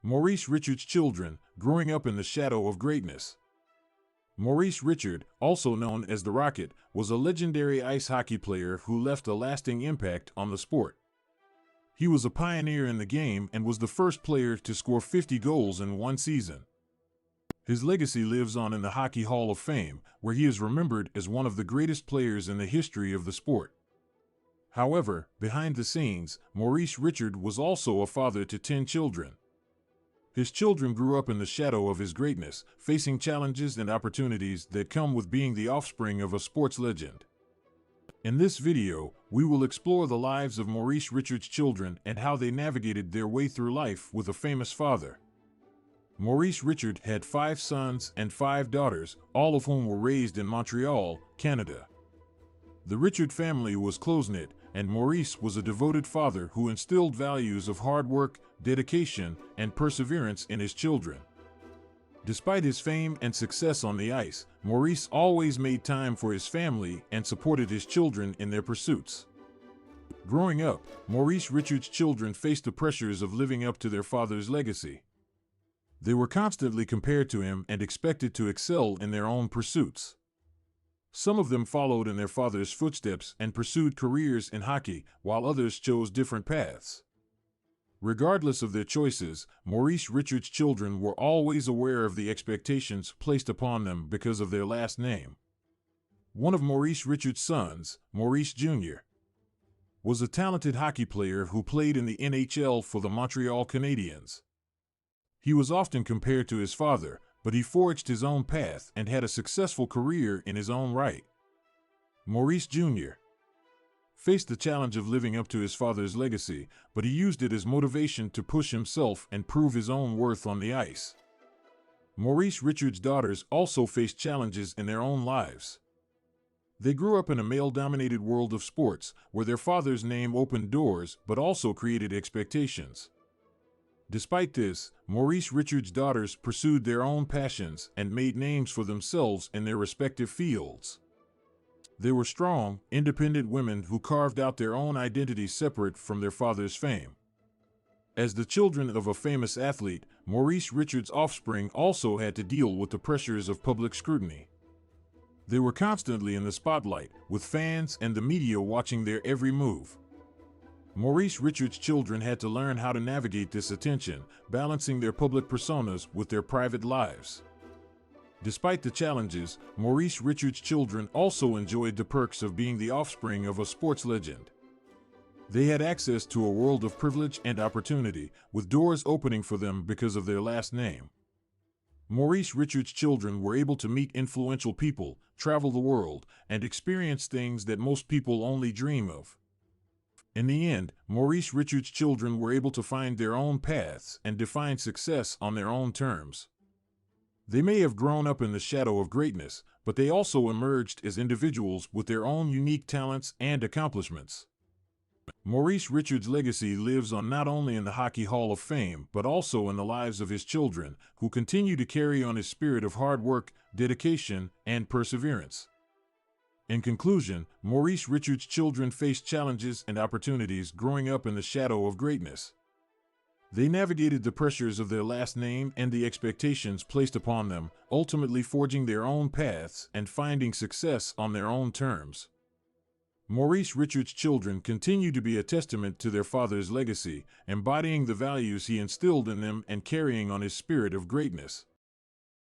Maurice Richard's children, growing up in the shadow of greatness. Maurice Richard, also known as the Rocket, was a legendary ice hockey player who left a lasting impact on the sport. He was a pioneer in the game and was the first player to score 50 goals in one season. His legacy lives on in the Hockey Hall of Fame, where he is remembered as one of the greatest players in the history of the sport. However, behind the scenes, Maurice Richard was also a father to 10 children. His children grew up in the shadow of his greatness, facing challenges and opportunities that come with being the offspring of a sports legend. In this video, we will explore the lives of Maurice Richard's children and how they navigated their way through life with a famous father. Maurice Richard had 5 sons and 5 daughters, all of whom were raised in Montreal, Canada. The Richard family was close-knit, and Maurice was a devoted father who instilled values of hard work, dedication, and perseverance in his children. Despite his fame and success on the ice, Maurice always made time for his family and supported his children in their pursuits. Growing up, Maurice Richard's children faced the pressures of living up to their father's legacy. They were constantly compared to him and expected to excel in their own pursuits. Some of them followed in their father's footsteps and pursued careers in hockey, while others chose different paths. Regardless of their choices, Maurice Richard's children were always aware of the expectations placed upon them because of their last name. One of Maurice Richard's sons, Maurice Jr., was a talented hockey player who played in the NHL for the Montreal Canadiens. He was often compared to his father, but he forged his own path and had a successful career in his own right. Maurice Jr. faced the challenge of living up to his father's legacy, but he used it as motivation to push himself and prove his own worth on the ice. Maurice Richard's daughters also faced challenges in their own lives. They grew up in a male-dominated world of sports, where their father's name opened doors but also created expectations. Despite this, Maurice Richard's daughters pursued their own passions and made names for themselves in their respective fields. They were strong, independent women who carved out their own identities separate from their father's fame. As the children of a famous athlete, Maurice Richard's offspring also had to deal with the pressures of public scrutiny. They were constantly in the spotlight, with fans and the media watching their every move. Maurice Richard's children had to learn how to navigate this attention, balancing their public personas with their private lives. Despite the challenges, Maurice Richard's children also enjoyed the perks of being the offspring of a sports legend. They had access to a world of privilege and opportunity, with doors opening for them because of their last name. Maurice Richard's children were able to meet influential people, travel the world, and experience things that most people only dream of. In the end, Maurice Richard's children were able to find their own paths and define success on their own terms. They may have grown up in the shadow of greatness, but they also emerged as individuals with their own unique talents and accomplishments. Maurice Richard's legacy lives on not only in the Hockey Hall of Fame, but also in the lives of his children, who continue to carry on his spirit of hard work, dedication, and perseverance. In conclusion, Maurice Richard's children faced challenges and opportunities growing up in the shadow of greatness. They navigated the pressures of their last name and the expectations placed upon them, ultimately forging their own paths and finding success on their own terms. Maurice Richard's children continue to be a testament to their father's legacy, embodying the values he instilled in them and carrying on his spirit of greatness.